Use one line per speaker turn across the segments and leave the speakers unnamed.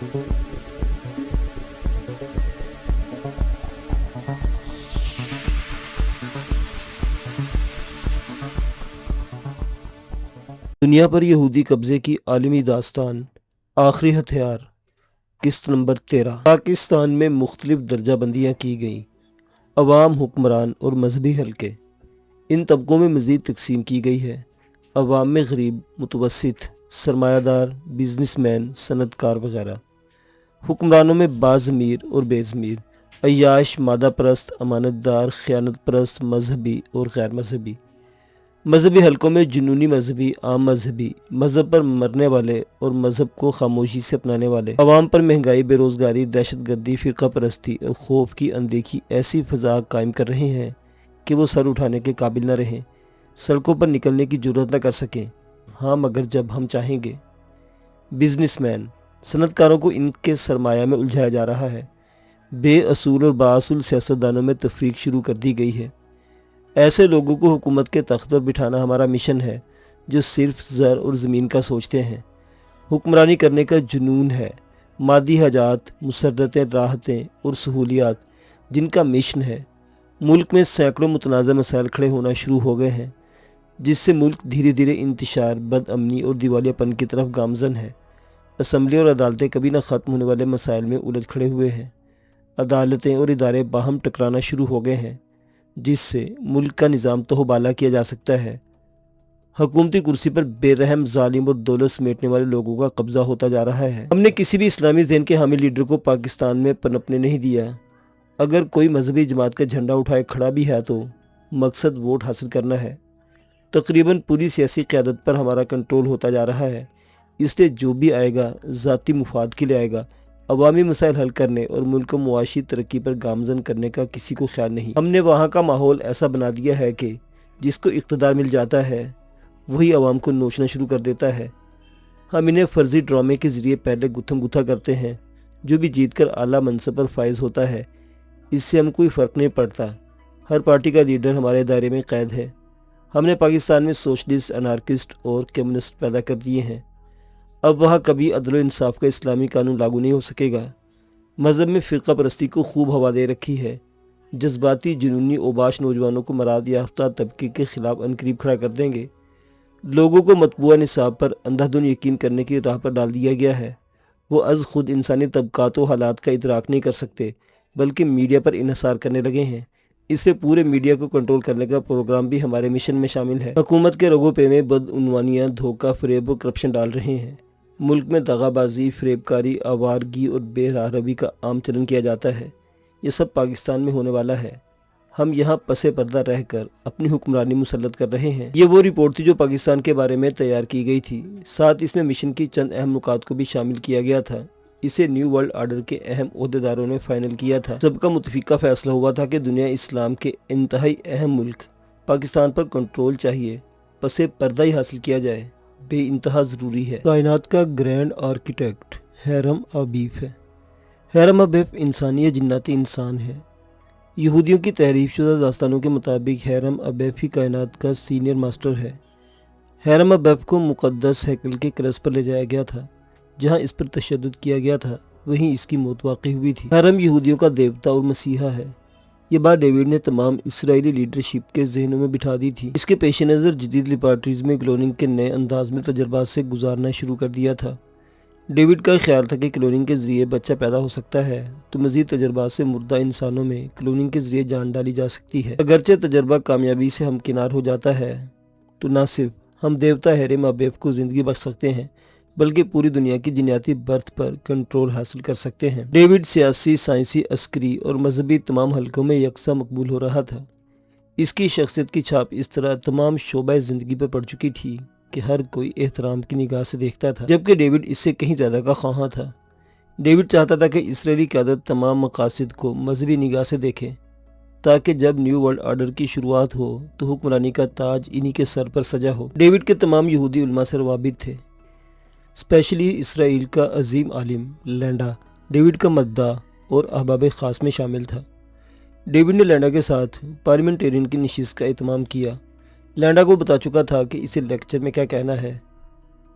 دنیا پر یہودی قبضے کی عالمی داستان، آخری ہتھیار، قسط نمبر 13۔ پاکستان میں مختلف درجہ بندیاں کی گئیں۔ عوام، حکمران اور مذہبی حلقے، ان طبقوں میں مزید تقسیم کی گئی ہے۔ عوام میں غریب، متوسط، سرمایہ دار، بزنس مین، صنعت کار وغیرہ۔ حکمرانوں میں بعض امیر اور بے ضمیر، عیاش، مادہ پرست، امانت دار، خیانت پرست، مذہبی اور غیر مذہبی۔ مذہبی حلقوں میں جنونی مذہبی، عام مذہبی، مذہب پر مرنے والے اور مذہب کو خاموشی سے اپنانے والے۔ عوام پر مہنگائی، بے روزگاری، دہشت گردی، فرقہ پرستی اور خوف کی اندیکھی ایسی فضا قائم کر رہے ہیں کہ وہ سر اٹھانے کے قابل نہ رہیں، سڑکوں پر نکلنے کی جرات نہ کر سکیں، ہاں مگر جب ہم چاہیں گے۔ بزنس مین، صنعت کاروں کو ان کے سرمایہ میں الجھایا جا رہا ہے۔ بے اصول اور بااصول سیاستدانوں میں تفریق شروع کر دی گئی ہے۔ ایسے لوگوں کو حکومت کے تخت پر بٹھانا ہمارا مشن ہے جو صرف زر اور زمین کا سوچتے ہیں۔ حکمرانی کرنے کا جنون ہے۔ مادی حاجات، مسرتیں، راحتیں اور سہولیات جن کا مشن ہے۔ ملک میں سینکڑوں متنازع مسائل کھڑے ہونا شروع ہو گئے ہیں جس سے ملک دھیرے دھیرے انتشار، بد امنی اور دیوالیہ پن کی طرف گامزن ہے۔ اسمبلی اور عدالتیں کبھی نہ ختم ہونے والے مسائل میں الجھ کھڑے ہوئے ہیں۔ عدالتیں اور ادارے باہم ٹکرانا شروع ہو گئے ہیں جس سے ملک کا نظام تہوبالا کیا جا سکتا ہے۔ حکومتی کرسی پر بے رحم، ظالم اور دولت سمیٹنے والے لوگوں کا قبضہ ہوتا جا رہا ہے۔ ہم نے کسی بھی اسلامی ذہن کے حامی لیڈر کو پاکستان میں پنپنے نہیں دیا۔ اگر کوئی مذہبی جماعت کا جھنڈا اٹھائے کھڑا بھی ہے تو مقصد ووٹ حاصل کرنا ہے۔ تقریباً پوری سیاسی قیادت پر ہمارا کنٹرول ہوتا جا رہا ہے، اس لیے جو بھی آئے گا ذاتی مفاد کے لیے آئے گا۔ عوامی مسائل حل کرنے اور ملک کو معاشی ترقی پر گامزن کرنے کا کسی کو خیال نہیں۔ ہم نے وہاں کا ماحول ایسا بنا دیا ہے کہ جس کو اقتدار مل جاتا ہے وہی عوام کو نوچنا شروع کر دیتا ہے۔ ہم انہیں فرضی ڈرامے کے ذریعے پہلے گتھم گتھا کرتے ہیں۔ جو بھی جیت کر اعلیٰ منصب پر فائز ہوتا ہے اس سے ہم کوئی فرق نہیں پڑتا۔ ہر پارٹی کا لیڈر ہمارے دائرے میں قید ہے۔ ہم نے پاکستان میں سوشلسٹ، انارکسٹ اور کمیونسٹ پیدا کر دیے ہیں۔ اب وہاں کبھی عدل و انصاف کا اسلامی قانون لاگو نہیں ہو سکے گا۔ مذہب میں فرقہ پرستی کو خوب ہوا دے رکھی ہے۔ جذباتی، جنونی، اوباش نوجوانوں کو مراد یافتہ طبقے کے خلاف عنقریب کھڑا کر دیں گے۔ لوگوں کو مطبوعہ نصاب پر اندھا دھند یقین کرنے کی راہ پر ڈال دیا گیا ہے۔ وہ از خود انسانی طبقات و حالات کا ادراک نہیں کر سکتے بلکہ میڈیا پر انحصار کرنے لگے ہیں۔ اس سے پورے میڈیا کو کنٹرول کرنے کا پروگرام بھی ہمارے مشن میں شامل ہے۔ حکومت کے رگوں پہ میں بدعنوانیاں، دھوکہ، فریب اور کرپشن ڈال رہے ہیں۔ ملک میں دغا بازی، فریب کاری، آوارگی اور بے راہ روی کا عام چلن کیا جاتا ہے۔ یہ سب پاکستان میں ہونے والا ہے۔ ہم یہاں پس پردہ رہ کر اپنی حکمرانی مسلط کر رہے ہیں۔ یہ وہ رپورٹ تھی جو پاکستان کے بارے میں تیار کی گئی تھی۔ ساتھ اس میں مشن کی چند اہم نکات کو بھی شامل کیا گیا تھا۔ اسے نیو ورلڈ آرڈر کے اہم عہدیداروں نے فائنل کیا تھا۔ سب کا متفقہ فیصلہ ہوا تھا کہ دنیا اسلام کے انتہائی اہم ملک پاکستان پر کنٹرول چاہیے، پس پردہ ہی حاصل کیا جائے، بے انتہا ضروری ہے۔ کائنات کا گرینڈ آرکیٹیکٹ ہیرم ابیف ہے۔ ہیرم ابیف انسانی یا جناتی انسان ہے۔ یہودیوں کی تحریف شدہ داستانوں کے مطابق ہیرم ابیف ہی کائنات کا سینئر ماسٹر ہے۔ ہیرم ابیف کو مقدس ہیکل کے کرس پر لے جایا گیا تھا جہاں اس پر تشدد کیا گیا تھا، وہیں اس کی موت واقع ہوئی تھی۔ ہیرم یہودیوں کا دیوتا اور مسیحا ہے۔ یہ بات ڈیوڈ نے تمام اسرائیلی لیڈرشپ کے ذہنوں میں بٹھا دی تھی۔ اس کے پیش نظر جدید لیبارٹریز میں کلوننگ کے نئے انداز میں تجربات سے گزارنا شروع کر دیا تھا۔ ڈیوڈ کا خیال تھا کہ کلوننگ کے ذریعے بچہ پیدا ہو سکتا ہے تو مزید تجربات سے مردہ انسانوں میں کلوننگ کے ذریعے جان ڈالی جا سکتی ہے۔ اگرچہ تجربہ کامیابی سے ہمکنار ہو جاتا ہے تو نہ صرف ہم دیوتا ہیرم ابیف کو زندگی بخش سکتے ہیں بلکہ پوری دنیا کی جینیاتی برتھ پر کنٹرول حاصل کر سکتے ہیں۔ ڈیوڈ سیاسی، سائنسی، عسکری اور مذہبی تمام حلقوں میں یکساں مقبول ہو رہا تھا۔ اس کی شخصیت کی چھاپ اس طرح تمام شعبہ زندگی پر پڑ چکی تھی کہ ہر کوئی احترام کی نگاہ سے دیکھتا تھا، جبکہ ڈیوڈ اس سے کہیں زیادہ کا خواہاں تھا۔ ڈیوڈ چاہتا تھا کہ اسرائیلی قیادت تمام مقاصد کو مذہبی نگاہ سے دیکھے تاکہ جب نیو ورلڈ آرڈر کی شروعات ہو تو حکمرانی کا تاج انہی کے سر پر سجا ہو۔ ڈیوڈ کے تمام یہودی علماء سے روابط تھے، اسپیشلی اسرائیل کا عظیم عالم لینڈا ڈیوڈ کا مداح اور احباب خاص میں شامل تھا۔ ڈیوڈ نے لینڈا کے ساتھ پارلیمنٹیرین کی نشست کا اہتمام کیا۔ لینڈا کو بتا چکا تھا کہ اسے لیکچر میں کیا کہنا ہے۔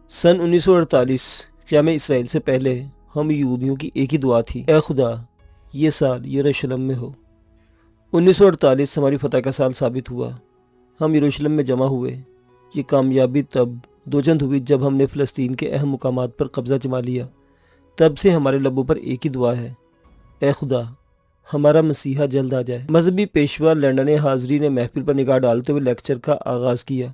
سن 1948 قیام اسرائیل سے پہلے ہم یہودیوں کی ایک ہی دعا تھی، اے خدا یہ سال یروشلم میں ہو۔ 1948 ہماری فتح کا سال ثابت ہوا۔ ہم یروشلم میں جمع ہوئے۔ یہ کامیابی تب دوچند ہوئی جب ہم نے فلسطین کے اہم مقامات پر قبضہ جما لیا۔ تب سے ہمارے لبوں پر ایک ہی دعا ہے، اے خدا ہمارا مسیحا جلد آ جائے۔ مذہبی پیشوا لینڈا نے حاضرین محفل پر نگاہ ڈالتے ہوئے لیکچر کا آغاز کیا۔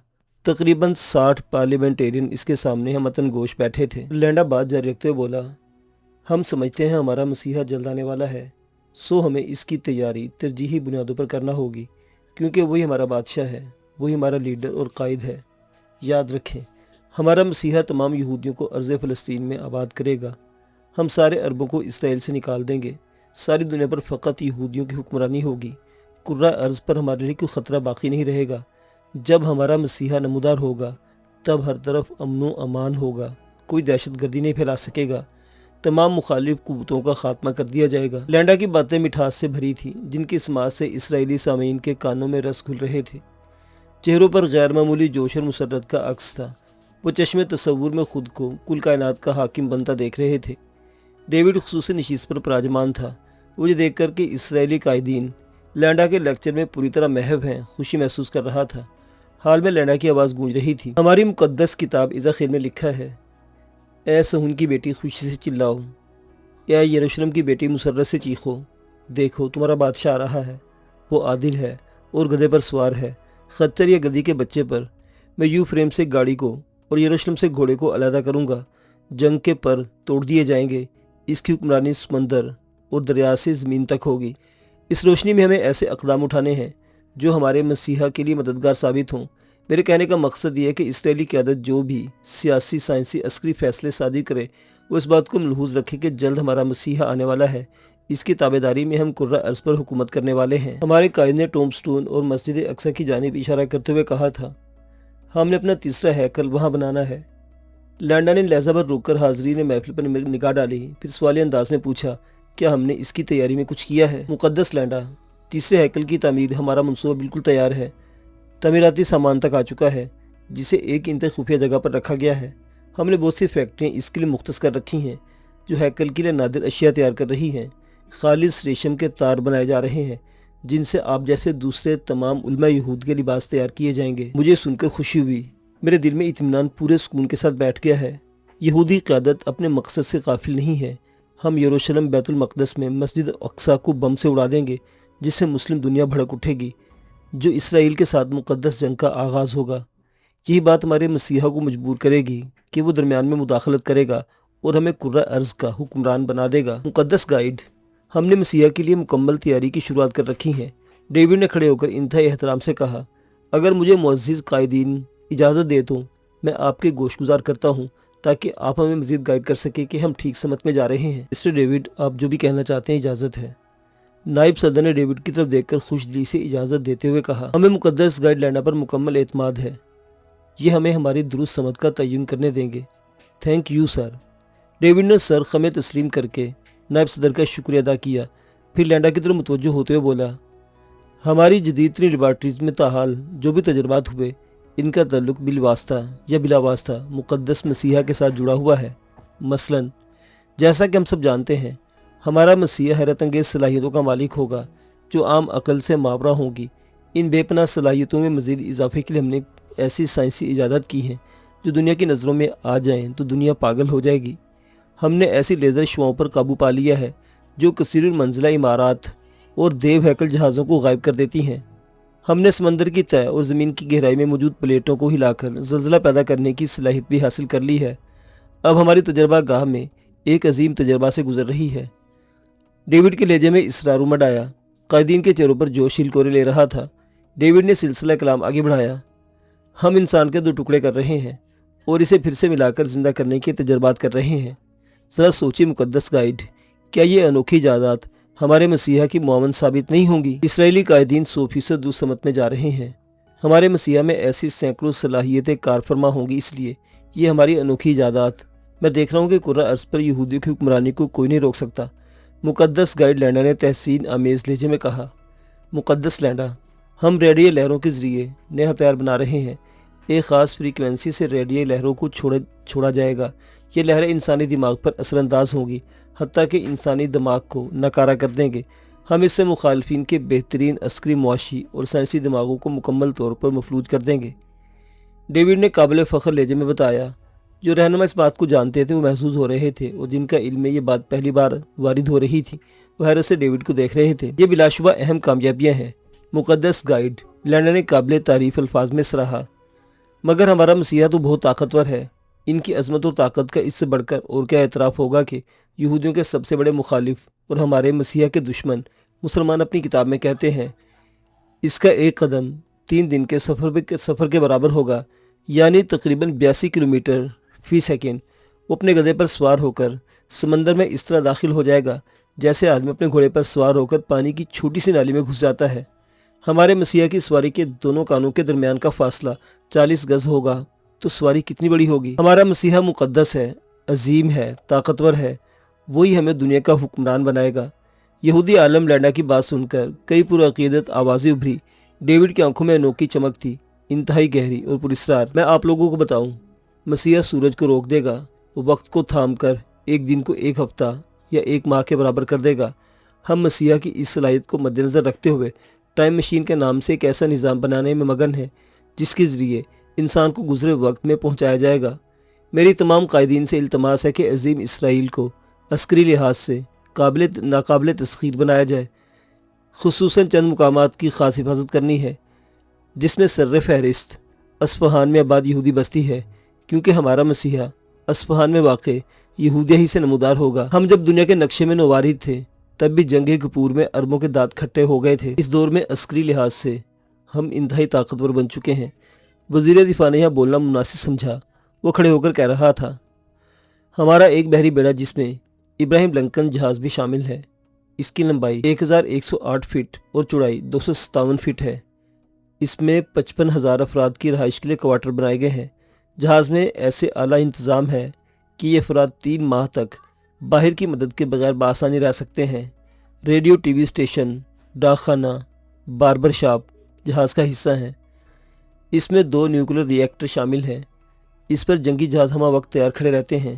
تقریباً 60 پارلیمنٹیرین اس کے سامنے ہمتن گوش بیٹھے تھے۔ لینڈا بات جاری رکھتے ہوئے بولا، ہم سمجھتے ہیں ہمارا مسیحا جلد آنے والا ہے، سو ہمیں اس کی تیاری ترجیحی بنیادوں پر کرنا ہوگی، کیونکہ وہی ہمارا بادشاہ ہے، وہی ہمارا لیڈر اور قائد ہے۔ یاد رکھیں ہمارا مسیحا تمام یہودیوں کو ارض فلسطین میں آباد کرے گا۔ ہم سارے عربوں کو اسرائیل سے نکال دیں گے۔ ساری دنیا پر فقط یہودیوں کی حکمرانی ہوگی۔ کرۂ ارض پر ہمارے لیے کوئی خطرہ باقی نہیں رہے گا۔ جب ہمارا مسیحا نمودار ہوگا تب ہر طرف امن و امان ہوگا، کوئی دہشت گردی نہیں پھیلا سکے گا، تمام مخالف قوتوں کا خاتمہ کر دیا جائے گا۔ لینڈا کی باتیں مٹھاس سے بھری تھیں، جن کی سماعت سے اسرائیلی سامعین کے کانوں میں رس گھل رہے تھے۔ چہروں پر غیر معمولی جوش اور مسرت کا عکس تھا۔ وہ چشم تصور میں خود کو کل کائنات کا حاکم بنتا دیکھ رہے تھے۔ ڈیوڈ خصوصی نشست پر پراجمان تھا۔ وہ یہ دیکھ کر کہ اسرائیلی قائدین لینڈا کے لیکچر میں پوری طرح محو ہیں، خوشی محسوس کر رہا تھا۔ حال میں لینڈا کی آواز گونج رہی تھی، ہماری مقدس کتاب اذاخیل میں لکھا ہے، اے صہیون کی بیٹی خوشی سے چلاؤ، اے یروشلم کی بیٹی مسرت سے چیخو، دیکھو تمہارا بادشاہ آ رہا ہے، وہ عادل ہے اور گدھے پر سوار ہے، خچر یا گدھی کے بچے پر۔ میں یوفریم سے گاڑی کو اور یروشلم سے گھوڑے کو علیحدہ کروں گا، جنگ کے پر توڑ دیے جائیں گے، اس کی حکمرانی سمندر اور دریا سے زمین تک ہوگی۔ اس روشنی میں ہمیں ایسے اقدام اٹھانے ہیں جو ہمارے مسیحا کے لیے مددگار ثابت ہوں۔ میرے کہنے کا مقصد یہ ہے کہ اسرائیلی قیادت جو بھی سیاسی، سائنسی، عسکری فیصلے صادر کرے، وہ اس بات کو ملحوظ رکھے کہ جلد ہمارا مسیحا آنے والا ہے۔ اس کی تابعداری میں ہم کرۂ ارض پر حکومت کرنے والے ہیں۔ ہمارے قائد نے ٹوم سٹون اور مسجد اقصی کی جانب اشارہ کرتے ہوئے کہا تھا، ہم نے اپنا تیسرا ہیکل وہاں بنانا ہے۔ لینڈا نے لہجہ پر روک کر حاضرین محفل پر نگاہ ڈالی، پھر سوالی انداز میں پوچھا، کیا ہم نے اس کی تیاری میں کچھ کیا ہے؟ مقدس لینڈا، تیسرے ہیکل کی تعمیر ہمارا منصوبہ بالکل تیار ہے، تعمیراتی سامان تک آ چکا ہے، جسے ایک انتہائی خفیہ جگہ پر رکھا گیا ہے۔ ہم نے بہت سی فیکٹریاں اس کے لیے مختص کر رکھی ہیں جو ہیکل کے لیے نادر اشیاء تیار کر رہی ہیں۔ خالص ریشم کے تار بنائے جا رہے ہیں جن سے آپ جیسے دوسرے تمام علماء یہود کے لباس تیار کیے جائیں گے۔ مجھے سن کر خوشی ہوئی، میرے دل میں اطمینان پورے سکون کے ساتھ بیٹھ گیا ہے۔ یہودی قیادت اپنے مقصد سے غافل نہیں ہے۔ ہم یروشلم بیت المقدس میں مسجد اقصی کو بم سے اڑا دیں گے، جس سے مسلم دنیا بھڑک اٹھے گی، جو اسرائیل کے ساتھ مقدس جنگ کا آغاز ہوگا۔ یہی بات ہمارے مسیحا کو مجبور کرے گی کہ وہ درمیان میں مداخلت کرے گا اور ہمیں کرۂ ارض کا حکمران بنا دے گا۔ مقدس گائیڈ، ہم نے مسیحا کے لیے مکمل تیاری کی شروعات کر رکھی ہے۔ ڈیوڈ نے کھڑے ہو کر انتہائی احترام سے کہا، اگر مجھے معزز قائدین اجازت دے تو میں آپ کے گوش گزار کرتا ہوں تاکہ آپ ہمیں مزید گائیڈ کر سکیں کہ ہم ٹھیک سمت میں جا رہے ہیں۔ مسٹر ڈیوڈ، آپ جو بھی کہنا چاہتے ہیں اجازت ہے۔ نائب صدر نے ڈیوڈ کی طرف دیکھ کر خوش دلی سے اجازت دیتے ہوئے کہا، ہمیں مقدس گائیڈ لینڈا پر مکمل اعتماد ہے، یہ ہمیں ہماری درست سمت کا تعین کرنے دیں گے۔ Thank you sir. ڈیوڈ نے سر خمیں تسلیم کر کے نائب صدر کا شکریہ ادا کیا، پھر لینڈا کی طرف متوجہ ہوتے ہوئے بولا، ہماری جدید ترین لیبارٹریز میں تاحال جو بھی تجربات ہوئے، ان کا تعلق بالواسطہ یا بلا واسطہ مقدس مسیحا کے ساتھ جڑا ہوا ہے۔ مثلاً جیسا کہ ہم سب جانتے ہیں، ہمارا مسیحا حیرت انگیز صلاحیتوں کا مالک ہوگا جو عام عقل سے ماورا ہوں گی۔ ان بے پناہ صلاحیتوں میں مزید اضافے کے لیے ہم نے ایسی سائنسی ایجادات کی ہیں جو دنیا کی نظروں میں آ جائیں تو دنیا پاگل ہو جائے گی۔ ہم نے ایسی لیزر شعاؤں پر قابو پا لیا ہے جو کثیر المنزلہ عمارات اور دیو ہیکل جہازوں کو غائب کر دیتی ہیں۔ ہم نے سمندر کی تہہ اور زمین کی گہرائی میں موجود پلیٹوں کو ہلا کر زلزلہ پیدا کرنے کی صلاحیت بھی حاصل کر لی ہے۔ اب ہماری تجربہ گاہ میں ایک عظیم تجربہ سے گزر رہی ہے۔ ڈیوڈ کے لہجے میں اصرار امڈ آیا، قائدین کے چہروں پر جوش ہلکورے لے رہا تھا۔ ڈیوڈ نے سلسلہ کلام آگے بڑھایا، ہم انسان کے 2 ٹکڑے کر رہے ہیں اور اسے پھر سے ملا کر زندہ کرنے کے تجربات کر رہے ہیں۔ ذرا سوچیں مقدس گائیڈ، کیا یہ انوکھی ایجادات ہمارے مسیحا کی معاون ثابت نہیں ہوں گی؟ اسرائیلی قائدین 100% دوسری سمت میں جا رہے ہیں۔ ہمارے مسیحا میں ایسی سینکڑوں صلاحیتیں کار فرما ہوں گی، اس لیے یہ ہماری انوکھی ایجادات، میں دیکھ رہا ہوں کہ کرۂ ارض پر یہودیوں کی حکمرانی کو کوئی نہیں روک سکتا۔ مقدس گائیڈ لینڈا نے تحسین آمیز لہجے میں کہا، مقدس لینڈا، ہم ریڈیو لہروں کے ذریعے نیا ہتھیار بنا رہے ہیں۔ ایک خاص فریکوینسی سے ریڈیو لہروں کو چھوڑا جائے گا یہ لہریں انسانی دماغ پر اثر انداز ہوں گی، حتیٰ کہ انسانی دماغ کو ناکارہ کر دیں گے۔ ہم اس سے مخالفین کے بہترین عسکری، معاشی اور سائنسی دماغوں کو مکمل طور پر مفلوج کر دیں گے۔ ڈیوڈ نے قابل فخر لہجے میں بتایا۔ جو رہنما اس بات کو جانتے تھے وہ محظوظ ہو رہے تھے، اور جن کا علم میں یہ بات پہلی بار وارد ہو رہی تھی وہ حیرت سے ڈیوڈ کو دیکھ رہے تھے۔ یہ بلا شبہ اہم کامیابیاں ہیں، مقدس گائیڈ، لینڈا نے قابل تعریف الفاظ میں سراہا۔ مگر ہمارا مسیحا تو بہت طاقتور ہے۔ ان کی عظمت اور طاقت کا اس سے بڑھ کر اور کیا اعتراف ہوگا کہ یہودیوں کے سب سے بڑے مخالف اور ہمارے مسیحا کے دشمن مسلمان اپنی کتاب میں کہتے ہیں اس کا ایک قدم 3 دن کے سفر کے برابر ہوگا، یعنی تقریباً 82 کلومیٹر فی سیکنڈ۔ وہ اپنے گدھے پر سوار ہو کر سمندر میں اس طرح داخل ہو جائے گا جیسے آدمی اپنے گھوڑے پر سوار ہو کر پانی کی چھوٹی سی نالی میں گھس جاتا ہے۔ ہمارے مسیحا کی سواری کے دونوں کانوں کے درمیان کا فاصلہ 40 گز ہوگا، تو سواری کتنی بڑی ہوگی۔ ہمارا مسیحا مقدس ہے، عظیم ہے، طاقتور ہے، وہی ہمیں دنیا کا حکمران بنائے گا۔ یہودی عالم لینڈا کی بات سن کر کئی پرعقیدت آوازیں ابھری۔ ڈیوڈ کی آنکھوں میں انوکھی چمک تھی، انتہائی گہری اور پراسرار۔ میں آپ لوگوں کو بتاؤں، مسیحا سورج کو روک دے گا، وقت کو تھام کر ایک دن کو 1 ہفتہ یا 1 ماہ کے برابر کر دے گا۔ ہم مسیحا کی اس صلاحیت کو مد نظر رکھتے ہوئے ٹائم مشین کے نام سے ایک ایسا نظام بنانے میں مگن ہیں جس کے ذریعے انسان کو گزرے وقت میں پہنچایا جائے گا۔ میری تمام قائدین سے التماس ہے کہ عظیم اسرائیل کو عسکری لحاظ سے ناقابل تسخیر بنایا جائے۔ خصوصاً چند مقامات کی خاص حفاظت کرنی ہے جس میں سر فہرست اصفہان میں آباد یہودی بستی ہے، کیونکہ ہمارا مسیحا اصفہان میں واقع یہودیہ ہی سے نمودار ہوگا۔ ہم جب دنیا کے نقشے میں نوارد تھے تب بھی جنگ کپور میں اربوں کے دانت کھٹے ہو گئے تھے۔ اس دور میں عسکری لحاظ سے ہم انتہائی طاقتور بن چکے ہیں۔ وزیر دفاع نے یہاں بولنا مناسب سمجھا۔ وہ کھڑے ہو کر کہہ رہا تھا، ہمارا ایک بحری بیڑا جس میں ابراہیم لنکن جہاز بھی شامل ہے، اس کی لمبائی 1108 فٹ اور چوڑائی 257 فٹ ہے۔ اس میں 55,000 افراد کی رہائش کے لیے کوارٹر بنائے گئے ہیں۔ جہاز میں ایسے اعلیٰ انتظام ہے کہ یہ افراد 3 ماہ تک باہر کی مدد کے بغیر بآسانی رہ سکتے ہیں۔ ریڈیو، ٹی وی اسٹیشن، ڈاک خانہ، باربر شاپ جہاز کا حصہ ہیں۔ اس میں 2 نیوکلیر ری ایکٹر شامل ہیں۔ اس پر جنگی جہاز ہمہ وقت تیار کھڑے رہتے ہیں۔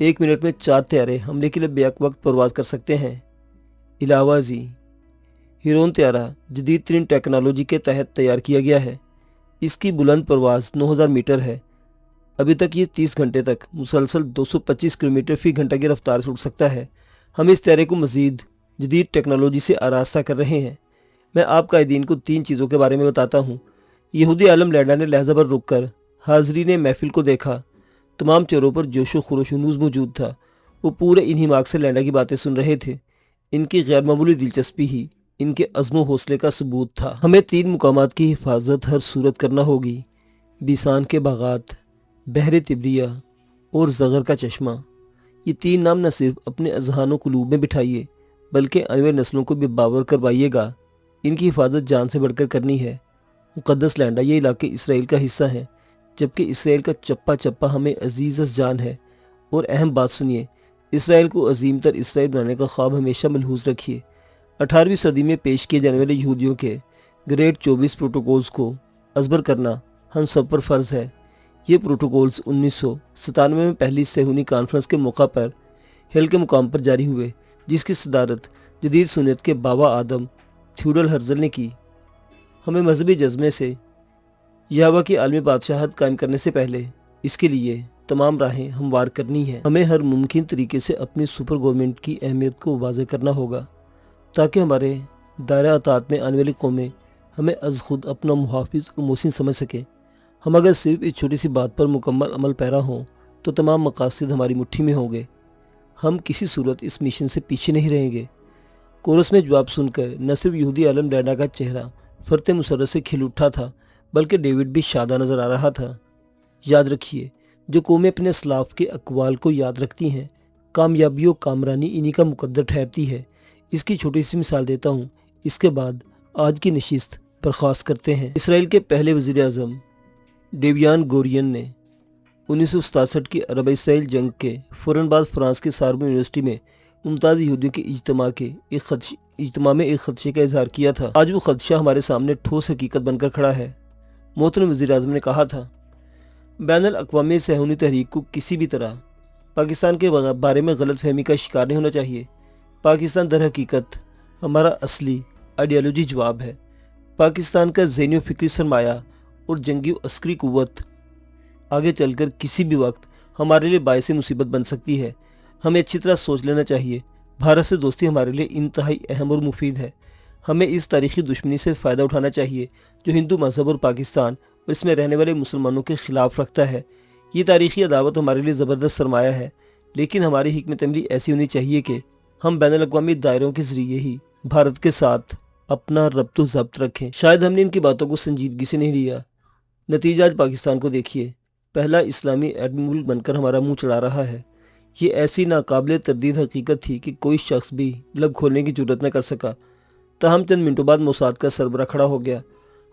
1 منٹ میں 4 طیارے حملے کے لیے بیک وقت پرواز کر سکتے ہیں۔ علاوہ ازیں ہیرون طیارہ جدید ترین ٹیکنالوجی کے تحت تیار کیا گیا ہے۔ اس کی بلند پرواز 9000 میٹر ہے۔ ابھی تک یہ 30 گھنٹے تک مسلسل 225 کلومیٹر فی گھنٹہ کی رفتار سے اڑ سکتا ہے۔ ہم اس طیارے کو مزید جدید ٹیکنالوجی سے آراستہ کر رہے ہیں۔ میں آپ قائدین کو 3 چیزوں کے بارے میں بتاتا ہوں۔ یہودی عالم لینڈا نے لہجہ بھر رک کر حاضرین محفل کو دیکھا۔ تمام چہروں پر جوش و خروش و نوز موجود تھا۔ وہ پورے انہماک سے لینڈا کی باتیں سن رہے تھے۔ ان کی غیر معمولی دلچسپی ہی ان کے عزم و حوصلے کا ثبوت تھا۔ ہمیں 3 مقامات کی حفاظت ہر صورت کرنا ہوگی: بیسان کے باغات، بحر تبریہ اور زغر کا چشمہ۔ یہ 3 نام نہ صرف اپنے اذہان و قلوب میں بٹھائیے بلکہ آنے والی نسلوں کو بھی باور کروائیے گا۔ ان کی حفاظت جان سے بڑھ کر کرنی ہے۔ مقدس لینڈا، یہ علاقے اسرائیل کا حصہ ہیں، جبکہ اسرائیل کا چپا چپا ہمیں عزیز جان ہے۔ اور اہم بات سنیے، اسرائیل کو عظیم تر اسرائیل بنانے کا خواب ہمیشہ ملحوظ رکھیے۔ 18ویں صدی میں پیش کیے جانے والے یہودیوں کے گریٹ 24 پروٹوکولز کو ازبر کرنا ہم سب پر فرض ہے۔ یہ پروٹوکولز 1997 میں پہلی صہیونی کانفرنس کے موقع پر ہل کے مقام پر جاری ہوئے، جس کی صدارت جدید سنت کے بابا آدم تھیوڈل ہرزل نے کی۔ ہمیں مذہبی جذبے سے یہوہ کی عالمی بادشاہت قائم کرنے سے پہلے اس کے لیے تمام راہیں ہموار کرنی ہیں۔ ہمیں ہر ممکن طریقے سے اپنی سپر گورنمنٹ کی اہمیت کو واضح کرنا ہوگا تاکہ ہمارے دائرہ اطاعت میں آنے والی قومیں ہمیں از خود اپنا محافظ اور محسن سمجھ سکیں۔ ہم اگر صرف اس چھوٹی سی بات پر مکمل عمل پیرا ہوں تو تمام مقاصد ہماری مٹھی میں ہوں گے۔ ہم کسی صورت اس مشن سے پیچھے نہیں رہیں گے۔ کورس میں جواب سن کر نہ صرف یہودی عالم لینڈا کا چہرہ فرط مسرت سے کھل اٹھا تھا بلکہ ڈیوڈ بھی شادہ نظر آ رہا تھا۔ یاد رکھیے، جو قومیں اپنے اسلاف کے اقوال کو یاد رکھتی ہیں، کامیابی و کامرانی انہی کا مقدر ٹھہرتی ہے۔ اس کی چھوٹی سی مثال دیتا ہوں، اس کے بعد آج کی نشست برخاست کرتے ہیں۔ اسرائیل کے پہلے وزیر اعظم ڈیویان گورین نے 1967 کی عرب اسرائیل جنگ کے فوراً بعد فرانس کے ساربون یونیورسٹی میں ممتاز یہودیوں کے اجتماع میں ایک خدشے کا اظہار کیا تھا۔ آج وہ خدشہ ہمارے سامنے ٹھوس حقیقت بن کر کھڑا ہے۔ محترم وزیر اعظم نے کہا تھا، بین الاقوامی صہیونی تحریک کو کسی بھی طرح پاکستان کے بارے میں غلط فہمی کا شکار نہیں ہونا چاہیے۔ پاکستان در حقیقت ہمارا اصلی آئیڈیالوجی جواب ہے۔ پاکستان کا ذہنی و فکری سرمایہ اور جنگی و عسکری قوت آگے چل کر کسی بھی وقت ہمارے لیے باعث مصیبت بن سکتی ہے۔ ہمیں اچھی طرح سوچ لینا چاہیے۔ بھارت سے دوستی ہمارے لیے انتہائی اہم اور مفید ہے۔ ہمیں اس تاریخی دشمنی سے فائدہ اٹھانا چاہیے جو ہندو مذہب اور پاکستان اور اس میں رہنے والے مسلمانوں کے خلاف رکھتا ہے۔ یہ تاریخی عداوت ہمارے لیے زبردست سرمایہ ہے، لیکن ہماری حکمت عملی ایسی ہونی چاہیے کہ ہم بین الاقوامی دائروں کے ذریعے ہی بھارت کے ساتھ اپنا ربط و ضبط رکھیں۔ شاید ہم نے ان کی باتوں کو سنجیدگی سے نہیں لیا۔ نتیجہ آج پاکستان کو دیکھیے، پہلا اسلامی ایٹمی ملک بن کر ہمارا منہ چڑھا رہا ہے۔ یہ ایسی ناقابل تردید حقیقت تھی کہ کوئی شخص بھی لب کھولنے کی جرات نہ کر سکا۔ تاہم چند منٹوں بعد موساد کا سربراہ کھڑا ہو گیا۔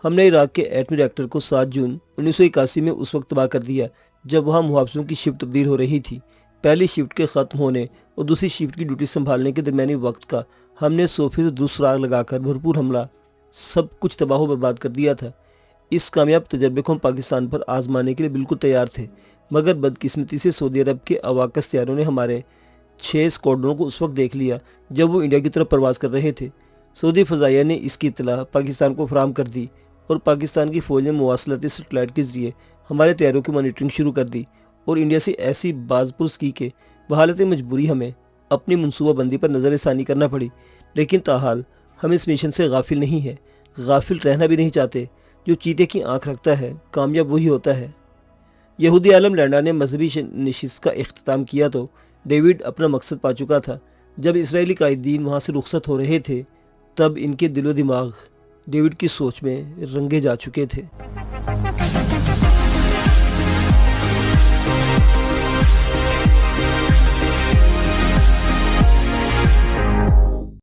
ہم نے عراق کے ایٹمی ریکٹر کو 7 جون 1981 میں اس وقت تباہ کر دیا جب وہاں محافظوں کی شفٹ تبدیل ہو رہی تھی۔ پہلی شفٹ کے ختم ہونے اور دوسری شفٹ کی ڈیوٹی سنبھالنے کے درمیانی وقت کا ہم نے 100% درست سراغ لگا کر بھرپور حملہ سب کچھ تباہ و برباد کر دیا تھا۔ اس کامیاب تجربے کو ہم پاکستان پر آزمانے کے لیے بالکل تیار تھے، مگر بدقسمتی سے سعودی عرب کے اواکس طیاروں نے ہمارے 6 اسکواڈروں کو اس وقت دیکھ لیا جب وہ انڈیا کی طرف پرواز کر رہے تھے۔ سعودی فضائیہ نے اس کی اطلاع پاکستان کو فراہم کر دی اور پاکستان کی فوج نے مواصلاتی سیٹلائٹ کے ذریعے ہمارے طیاروں کی مانیٹرنگ شروع کر دی اور انڈیا سے ایسی باز پرس کی کہ بحالت مجبوری ہمیں اپنی منصوبہ بندی پر نظر ثانی کرنا پڑی، لیکن تاحال ہم اس مشن سے غافل نہیں ہیں، غافل رہنا بھی نہیں چاہتے۔ جو چیتے کی آنکھ رکھتا ہے کامیاب وہی ہوتا ہے۔ یہودی عالم لینڈا نے مذہبی نشست کا اختتام کیا تو ڈیوڈ اپنا مقصد پا چکا تھا۔ جب اسرائیلی قائدین وہاں سے رخصت ہو رہے تھے تب ان کے دل و دماغ ڈیوڈ کی سوچ میں رنگے جا چکے تھے۔